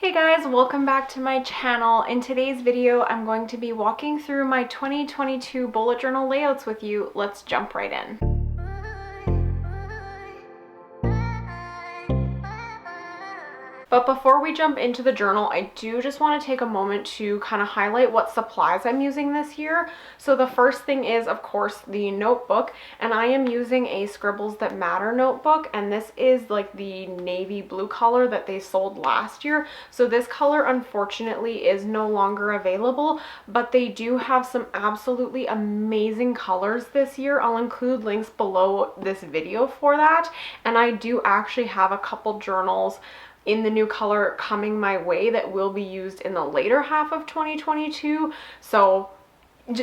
Hey guys, welcome back to my channel. In today's video, I'm going to be walking through my 2022 bullet journal layouts with you. Let's jump right in. But before we jump into the journal, I do just want to take a moment to kind of highlight what supplies I'm using this year. So the first thing is, of course, the notebook, and I am using a Scribbles That Matter notebook, and this is like the navy blue color that they sold last year. So this color unfortunately is no longer available, but they do have some absolutely amazing colors this year. I'll include links below this video for that, and I do actually have a couple journals in the new color coming my way that will be used in the later half of 2022. So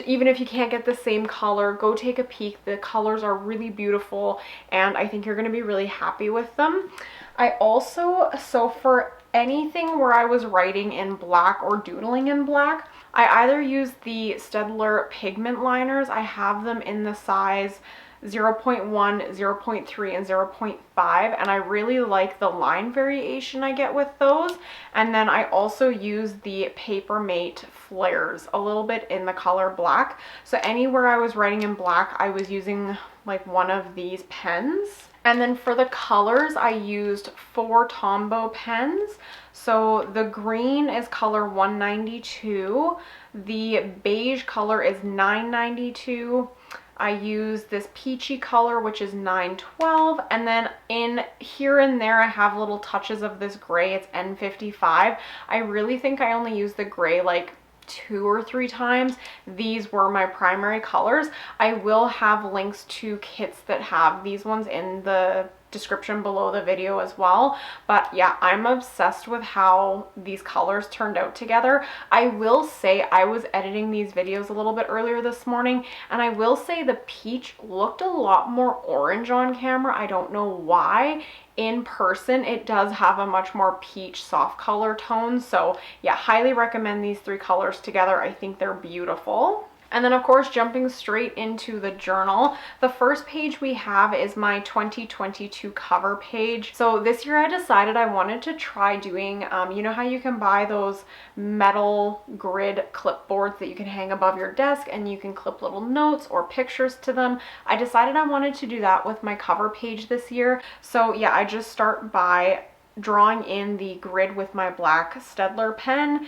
even if you can't get the same color, go take a peek. The colors are really beautiful and I think you're going to be really happy with them. I also, so for anything where I was writing in black or doodling in black, I either use the Staedtler pigment liners. I have them in the size 0.1, 0.3, and 0.5, and I really like the line variation I get with those. And then I also use the Papermate flares a little bit in the color black. So anywhere I was writing in black, I was using like one of these pens. And then for the colors, I used 4 Tombow pens. So the green is color 192, the beige color is 992. I use this peachy color, which is 912, and then in here and there I have little touches of this gray. It's N55. I really think I only use the gray like 2 or 3 times. These were my primary colors. I will have links to kits that have these ones in the description below the video as well. But yeah, I'm obsessed with how these colors turned out together. I will say I was editing these videos a little bit earlier this morning, and I will say the peach looked a lot more orange on camera. I don't know why. In person, it does have a much more peach soft color tone. So yeah, highly recommend these 3 colors together. I think they're beautiful. And then of course, jumping straight into the journal, the first page we have is my 2022 cover page. So this year I decided I wanted to try doing, you know how you can buy those metal grid clipboards that you can hang above your desk and you can clip little notes or pictures to them. I decided I wanted to do that with my cover page this year. So yeah, I just start by drawing in the grid with my black Staedtler pen.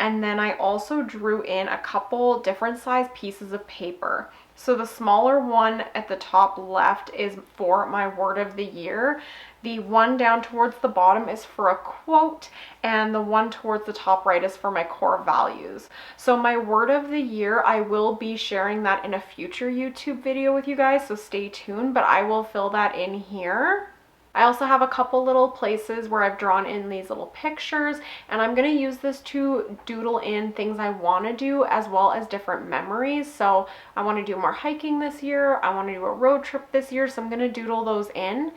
And then I also drew in a couple different size pieces of paper. So the smaller one at the top left is for my word of the year. The one down towards the bottom is for a quote, and the one towards the top right is for my core values. So my word of the year, I will be sharing that in a future YouTube video with you guys, so stay tuned, but I will fill that in here. I also have a couple little places where I've drawn in these little pictures, and I'm going to use this to doodle in things I want to do as well as different memories. So I want to do more hiking this year. I want to do a road trip this year, so I'm going to doodle those in.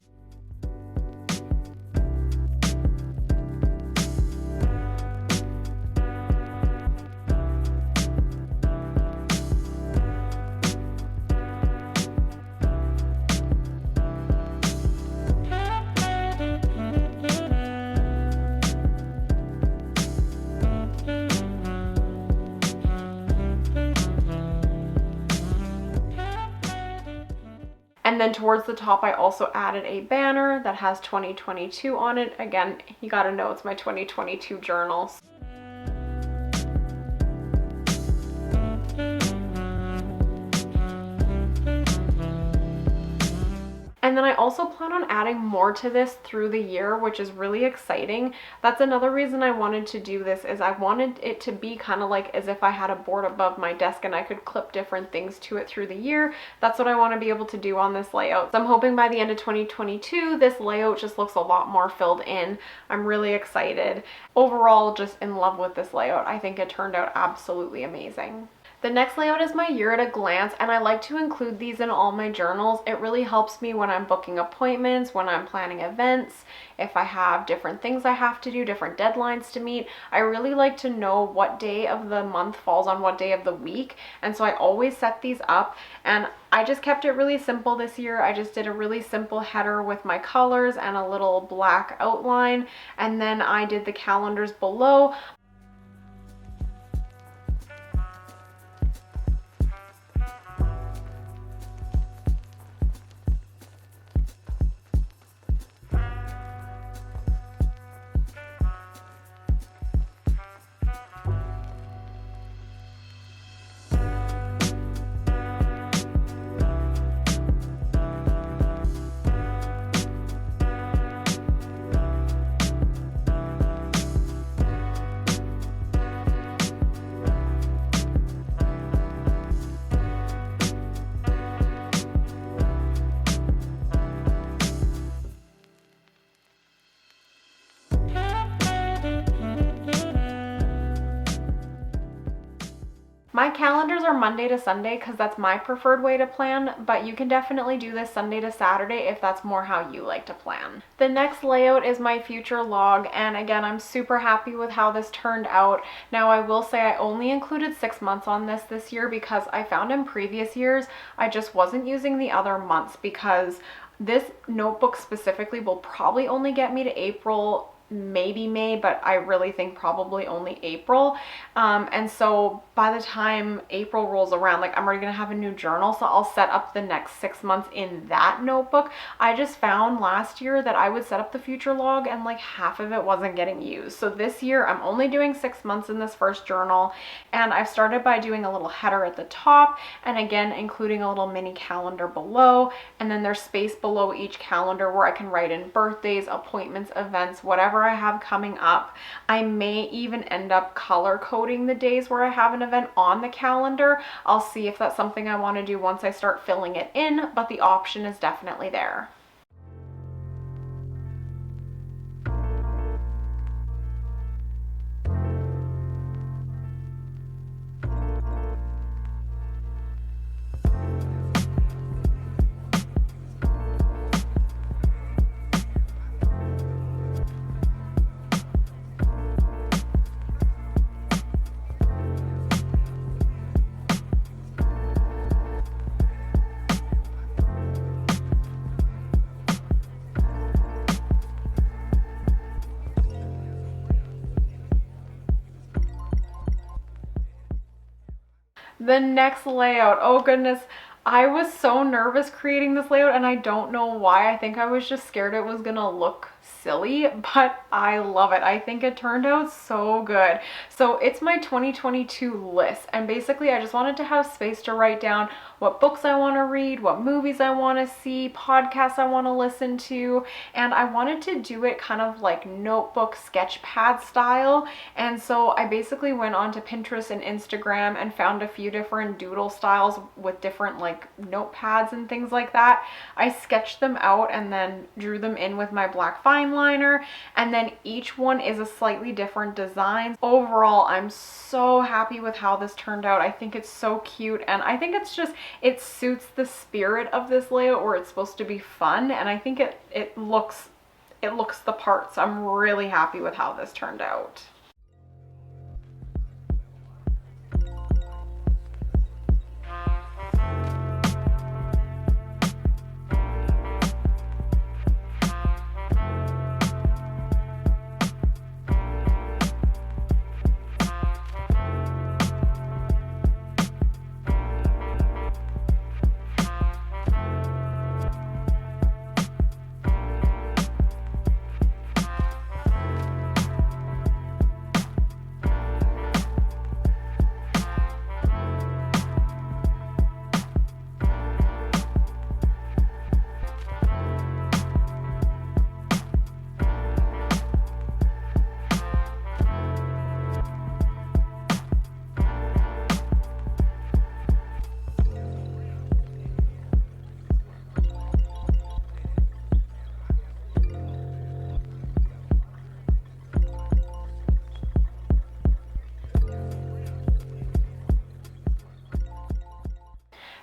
And then towards the top, I also added a banner that has 2022 on it. Again, you gotta know it's my 2022 journals. And then I also plan on adding more to this through the year, which is really exciting. That's another reason I wanted to do this, is I wanted it to be kind of like as if I had a board above my desk and I could clip different things to it through the year. That's what I want to be able to do on this layout. So I'm hoping by the end of 2022, this layout just looks a lot more filled in. I'm really excited. Overall, just in love with this layout. I think it turned out absolutely amazing. The next layout is my year at a glance, and I like to include these in all my journals. It really helps me when I'm booking appointments, when I'm planning events, if I have different things I have to do, different deadlines to meet. I really like to know what day of the month falls on what day of the week, and so I always set these up, and I just kept it really simple this year. I just did a really simple header with my colors and a little black outline, and then I did the calendars below. My calendars are Monday to Sunday because that's my preferred way to plan, but you can definitely do this Sunday to Saturday if that's more how you like to plan. The next layout is my future log, and again, I'm super happy with how this turned out. Now, I will say I only included 6 months on this year because I found in previous years I just wasn't using the other months, because this notebook specifically will probably only get me to April, maybe May, but I really think probably only April. And so by the time April rolls around, like, I'm already gonna have a new journal, so I'll set up the next 6 months in that notebook. I just found last year that I would set up the future log and like half of it wasn't getting used. So this year I'm only doing 6 months in this first journal, and I've started by doing a little header at the top, and again including a little mini calendar below, and then there's space below each calendar where I can write in birthdays, appointments, events, whatever I have coming up. I may even end up color coding the days where I have an event on the calendar. I'll see if that's something I want to do once I start filling it in, but the option is definitely there. The next layout, oh goodness, I was so nervous creating this layout, and I don't know why. I think I was just scared it was gonna look silly, but I love it. I think it turned out so good. So it's my 2022 list, and basically I just wanted to have space to write down what books I want to read, what movies I want to see, podcasts I want to listen to, and I wanted to do it kind of like notebook sketch pad style. And so I basically went onto Pinterest and Instagram and found a few different doodle styles with different like notepads and things like that. I sketched them out and then drew them in with my black fine liner, and then each one is a slightly different design. Overall, I'm so happy with how this turned out. I think it's so cute, and I think it's just, it suits the spirit of this layout where it's supposed to be fun, and I think it looks the part. So I'm really happy with how this turned out.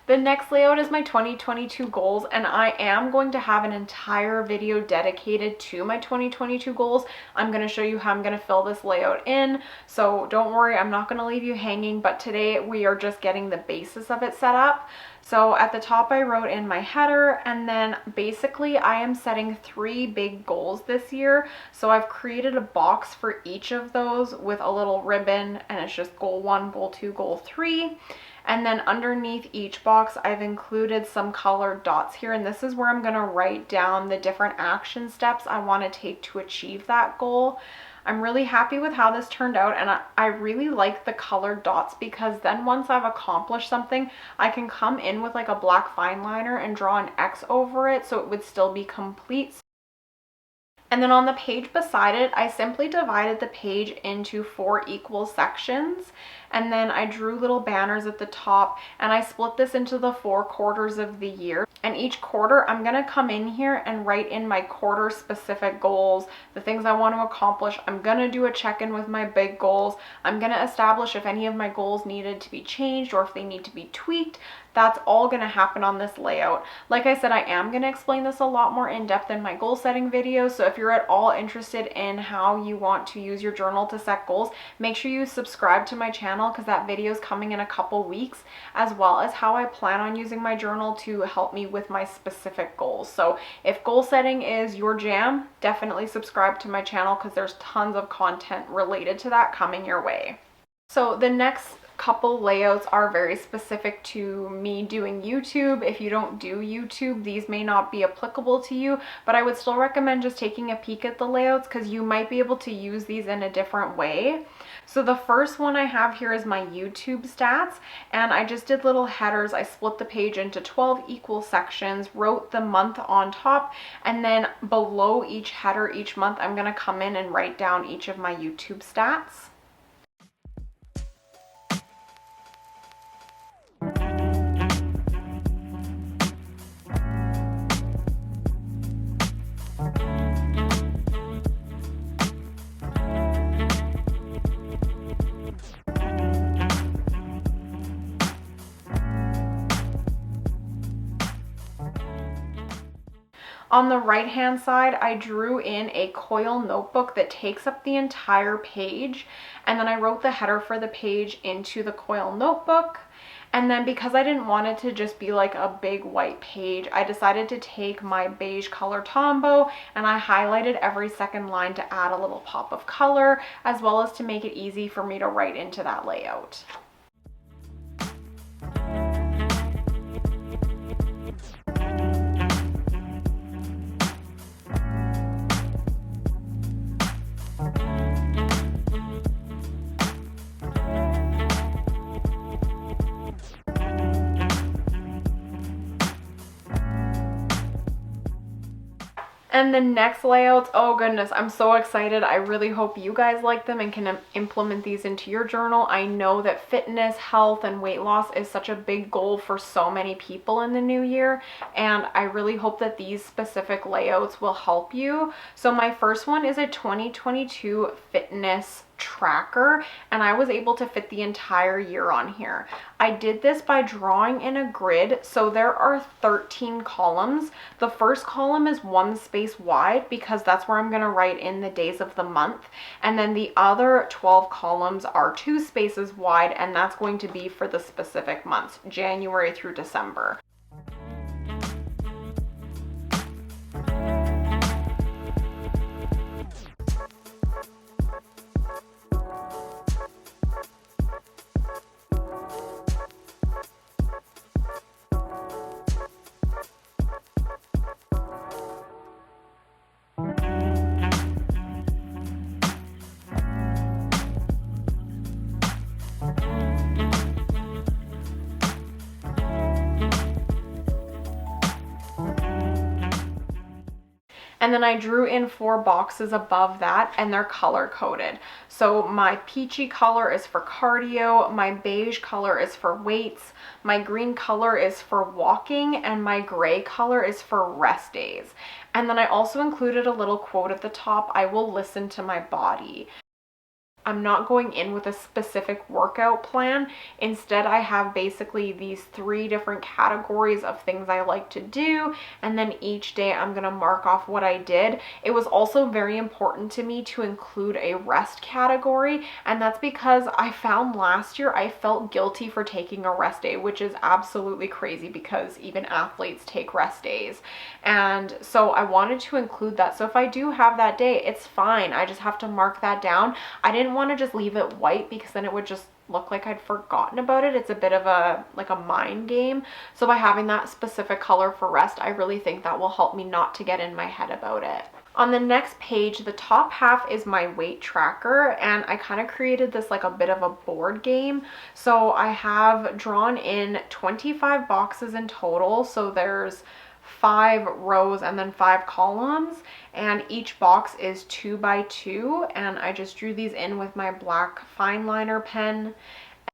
The next layout is my 2022 goals, and I am going to have an entire video dedicated to my 2022 goals. I'm going to show you how I'm going to fill this layout in, so don't worry, I'm not going to leave you hanging, but today we are just getting the basis of it set up. So at the top I wrote in my header, and then basically I am setting 3 big goals this year. So I've created a box for each of those with a little ribbon, and it's just goal 1, goal 2, goal 3. And then underneath each box, I've included some colored dots here, and this is where I'm gonna write down the different action steps I wanna take to achieve that goal. I'm really happy with how this turned out, and I really like the colored dots because then once I've accomplished something, I can come in with like a black fine liner and draw an X over it so it would still be complete. And then on the page beside it, I simply divided the page into 4 equal sections, and then I drew little banners at the top, and I split this into the 4 quarters of the year. And each quarter, I'm gonna come in here and write in my quarter specific goals, the things I want to accomplish. I'm gonna do a check-in with my big goals. I'm gonna establish if any of my goals needed to be changed or if they need to be tweaked. That's all gonna happen on this layout. Like I said, I am gonna explain this a lot more in depth in my goal setting video. So if you're at all interested in how you want to use your journal to set goals, make sure you subscribe to my channel because that video is coming in a couple weeks, as well as how I plan on using my journal to help me with my specific goals. So if goal setting is your jam, definitely subscribe to my channel because there's tons of content related to that coming your way. So the next couple layouts are very specific to me doing YouTube. If you don't do YouTube, these may not be applicable to you, but I would still recommend just taking a peek at the layouts because you might be able to use these in a different way. So the first one I have here is my YouTube stats, and I just did little headers. I split the page into 12 equal sections, wrote the month on top, and then below each header each month, I'm gonna come in and write down each of my YouTube stats. On the right hand side, I drew in a coil notebook that takes up the entire page, and then I wrote the header for the page into the coil notebook. And then because I didn't want it to just be like a big white page, I decided to take my beige color Tombow and I highlighted every second line to add a little pop of color, as well as to make it easy for me to write into that layout. And the next layouts, oh goodness, I'm so excited. I really hope you guys like them and can implement these into your journal. I know that fitness, health, and weight loss is such a big goal for so many people in the new year, and I really hope that these specific layouts will help you. So my first one is a 2022 fitness tracker, and I was able to fit the entire year on here. I did this by drawing in a grid, so there are 13 columns. The first column is 1 space wide because that's where I'm going to write in the days of the month, and then the other 12 columns are 2 spaces wide, and that's going to be for the specific months, January through December. And then I drew in 4 boxes above that, and they're color coded. So my peachy color is for cardio, my beige color is for weights, my green color is for walking, and my gray color is for rest days. And then I also included a little quote at the top, "I will listen to my body." I'm not going in with a specific workout plan. Instead, I have basically these 3 different categories of things I like to do, and then each day I'm gonna mark off what I did. It was also very important to me to include a rest category, and that's because I found last year I felt guilty for taking a rest day, which is absolutely crazy because even athletes take rest days. And so I wanted to include that. So if I do have that day, it's fine. I just have to mark that down. I didn't want to just leave it white because then it would just look like I'd forgotten about it. It's a bit of a like a mind game. So by having that specific color for rest, I really think that will help me not to get in my head about it. On the next page, the top half is my weight tracker, and I kind of created this like a bit of a board game. So I have drawn in 25 boxes in total. So there's 5 rows and then 5 columns, and each box is 2 by 2, and I just drew these in with my black fine liner pen.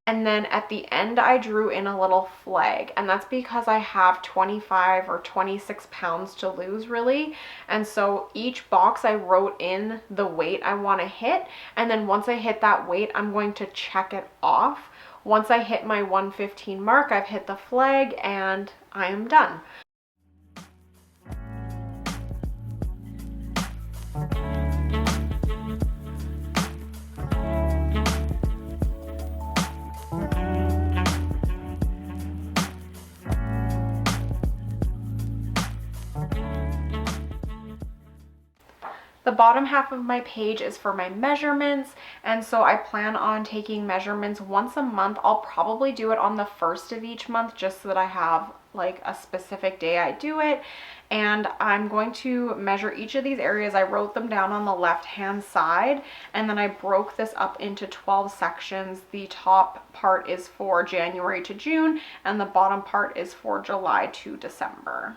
And then at the end, I drew in a little flag, and that's because I have 25 or 26 pounds to lose really. And so each box I wrote in the weight I want to hit, and then once I hit that weight, I'm going to check it off. Once I hit my 115 mark, I've hit the flag and I am done. The bottom half of my page is for my measurements, and so I plan on taking measurements once a month. I'll probably do it on the 1st of each month just so that I have like a specific day I do it. And I'm going to measure each of these areas. I wrote them down on the left hand side, and then I broke this up into 12 sections. The top part is for January to June, and the bottom part is for July to December.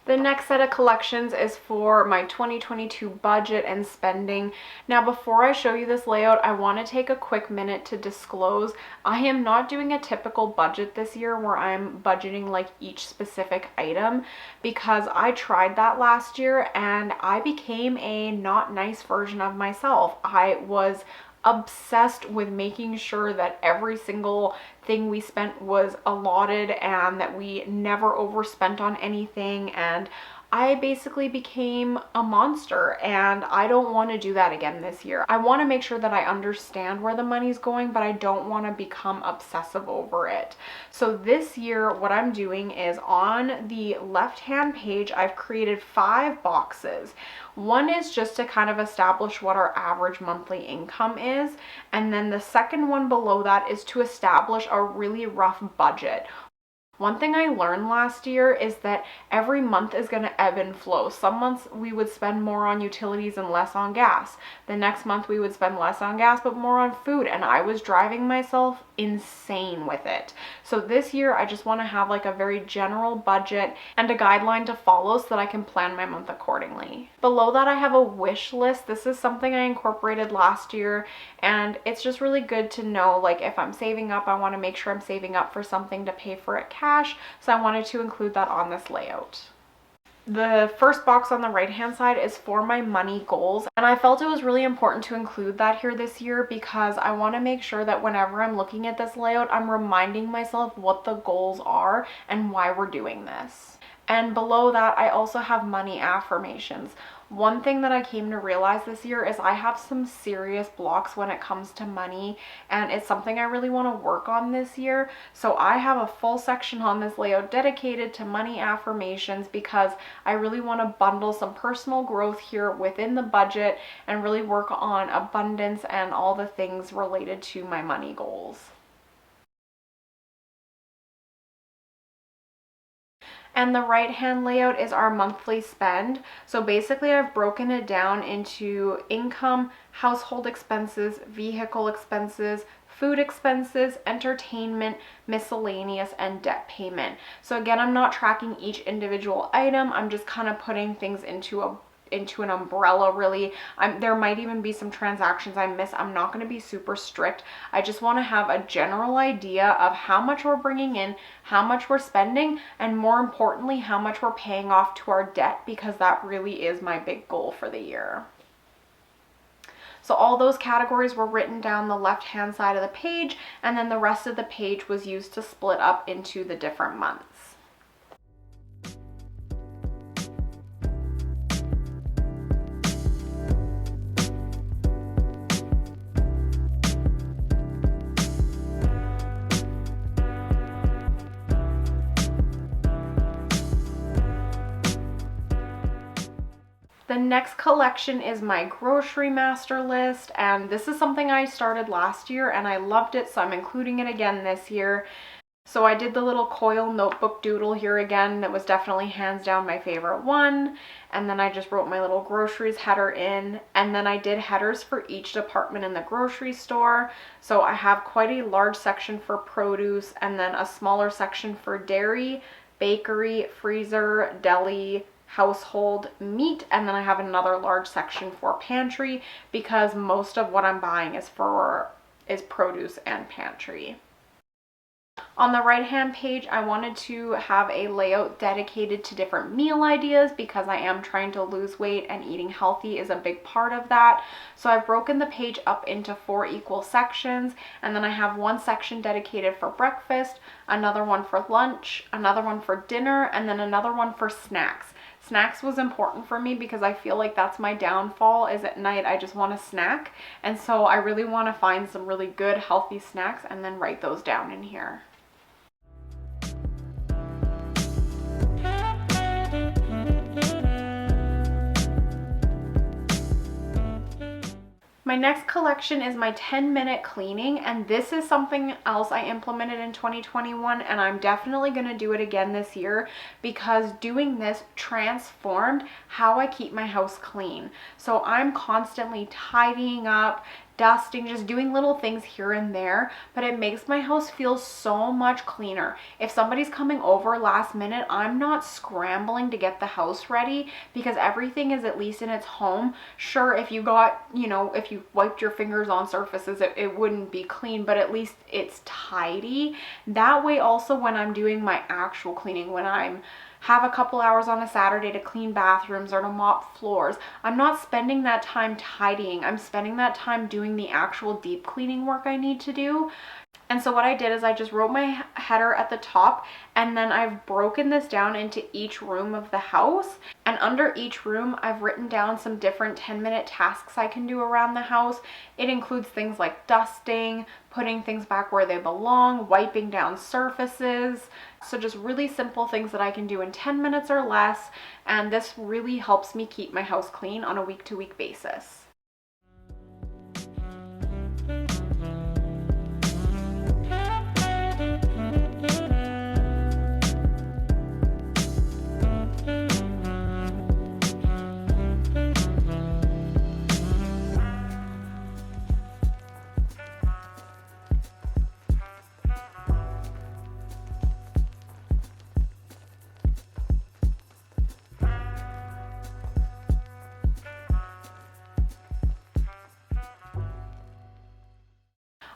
The next set of collections is for my 2022 budget and spending. Now, before I show you this layout, I want to take a quick minute to disclose I am not doing a typical budget this year where I'm budgeting like each specific item, because I tried that last year and I became a not nice version of myself. I was obsessed with making sure that every single thing we spent was allotted and that we never overspent on anything, and I basically became a monster, and I don't want to do that again this year. I want to make sure that I understand where the money's going, but I don't want to become obsessive over it. So this year, what I'm doing is on the left-hand page, I've created 5 boxes. One is just to kind of establish what our average monthly income is, and then the second one below that is to establish a really rough budget. One thing I learned last year is that every month is going to ebb and flow. Some months we would spend more on utilities and less on gas. The next month we would spend less on gas but more on food, and I was driving myself insane with it. So this year I just want to have like a very general budget and a guideline to follow so that I can plan my month accordingly. Below that I have a wish list. This is something I incorporated last year, and it's just really good to know, like, if I'm saving up, I want to make sure I'm saving up for something to pay for it cash, so I wanted to include that on this layout. The first box on the right hand side is for my money goals, and I felt it was really important to include that here this year because I want to make sure that whenever I'm looking at this layout, I'm reminding myself what the goals are and why we're doing this. And below that, I also have money affirmations. One thing that I came to realize this year is I have some serious blocks when it comes to money, and it's something I really want to work on this year. So I have a full section on this layout dedicated to money affirmations because I really want to bundle some personal growth here within the budget and really work on abundance and all the things related to my money goals. And the right hand layout is our monthly spend. So basically I've broken it down into income, household expenses, vehicle expenses, food expenses, entertainment, miscellaneous, and debt payment. So again, I'm not tracking each individual item. I'm just kind of putting things into an umbrella, really. There might even be some transactions I miss. I'm not going to be super strict. I just want to have a general idea of how much we're bringing in, how much we're spending, and more importantly, how much we're paying off to our debt, because that really is my big goal for the year. So all those categories were written down the left-hand side of the page, and then the rest of the page was used to split up into the different months. The next collection is my grocery master list, and this is something I started last year and I loved it, so I'm including it again this year. So I did the little coil notebook doodle here again. That was definitely hands down my favorite one. And then I just wrote my little groceries header in, and then I did headers for each department in the grocery store. So I have quite a large section for produce, and then a smaller section for dairy, bakery, freezer, deli, household, meat, and then I have another large section for pantry, because most of what I'm buying is produce and pantry. On the right hand page, I wanted to have a layout dedicated to different meal ideas, because I am trying to lose weight and eating healthy is a big part of that. So I've broken the page up into 4 equal sections, and then I have one section dedicated for breakfast, another one for lunch, another one for dinner, and then another one for snacks. Snacks was important for me because I feel like that's my downfall, is at night I just want a snack. And so I really want to find some really good healthy snacks and then write those down in here. My next collection is my 10-minute cleaning, and this is something else I implemented in 2021, and I'm definitely going to do it again this year, because doing this transformed how I keep my house clean. So I'm constantly tidying up, dusting, just doing little things here and there, but it makes my house feel so much cleaner. If somebody's coming over last minute, I'm not scrambling to get the house ready, because everything is at least in its home. Sure, if you got, if you wiped your fingers on surfaces, it wouldn't be clean, but at least it's tidy. That way also, when I'm doing my actual cleaning, when I'm have a couple hours on a Saturday to clean bathrooms or to mop floors, I'm not spending that time tidying. I'm spending that time doing the actual deep cleaning work I need to do. And so what I did is I just wrote my header at the top, and then I've broken this down into each room of the house. And under each room, I've written down some different 10-minute tasks I can do around the house. It includes things like dusting, putting things back where they belong, wiping down surfaces. So just really simple things that I can do in 10 minutes or less. And this really helps me keep my house clean on a week-to-week basis.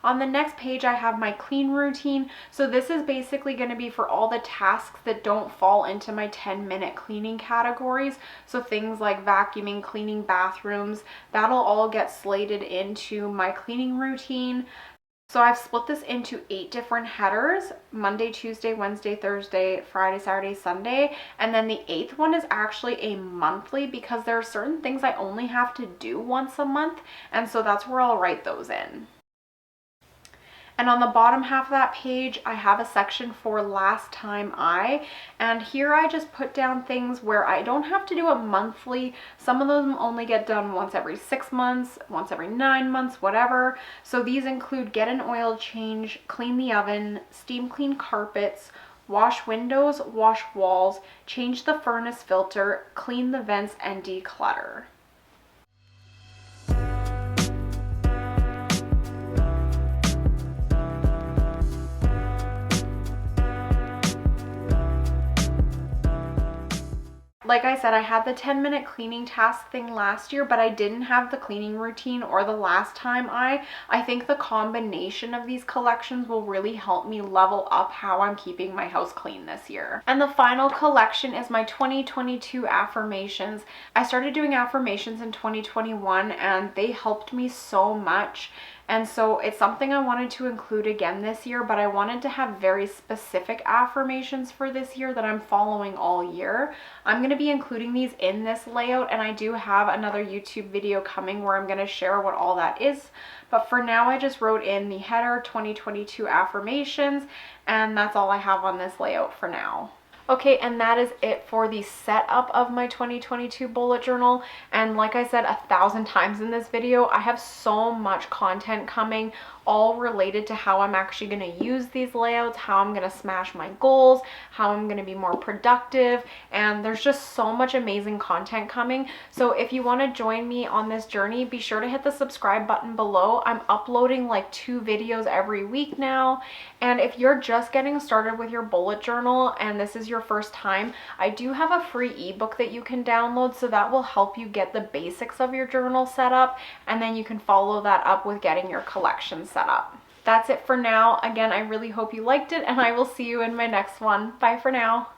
On the next page, I have my clean routine. So this is basically going to be for all the tasks that don't fall into my 10-minute cleaning categories. So things like vacuuming, cleaning bathrooms, that'll all get slated into my cleaning routine. So I've split this into 8 different headers: Monday, Tuesday, Wednesday, Thursday, Friday, Saturday, Sunday. And then the 8th one is actually a monthly, because there are certain things I only have to do once a month. And so that's where I'll write those in. And on the bottom half of that page, I have a section for last time and here I just put down things where I don't have to do it monthly. Some of them only get done once every 6 months, once every 9 months, whatever. So these include get an oil change, clean the oven, steam clean carpets, wash windows, wash walls, change the furnace filter, clean the vents, and declutter. Like I said, I had the 10-minute cleaning task thing last year, but I didn't have the cleaning routine or the last time. I think the combination of these collections will really help me level up how I'm keeping my house clean this year. And the final collection is my 2022 affirmations. I started doing affirmations in 2021 and they helped me so much. And so it's something I wanted to include again this year, but I wanted to have very specific affirmations for this year that I'm following all year. I'm going to be including these in this layout, and I do have another YouTube video coming where I'm going to share what all that is. But for now, I just wrote in the header 2022 affirmations, and that's all I have on this layout for now. Okay, and that is it for the setup of my 2022 bullet journal. And like I said 1,000 times in this video, I have so much content coming, all related to how I'm actually going to use these layouts, how I'm going to smash my goals, how I'm going to be more productive, and there's just so much amazing content coming. So if you want to join me on this journey, be sure to hit the subscribe button below. I'm uploading like 2 videos every week now, and if you're just getting started with your bullet journal and this is your first time, I do have a free ebook that you can download, so that will help you get the basics of your journal set up, and then you can follow that up with getting your collection set up. That's it for now. Again, I really hope you liked it, and I will see you in my next one. Bye for now.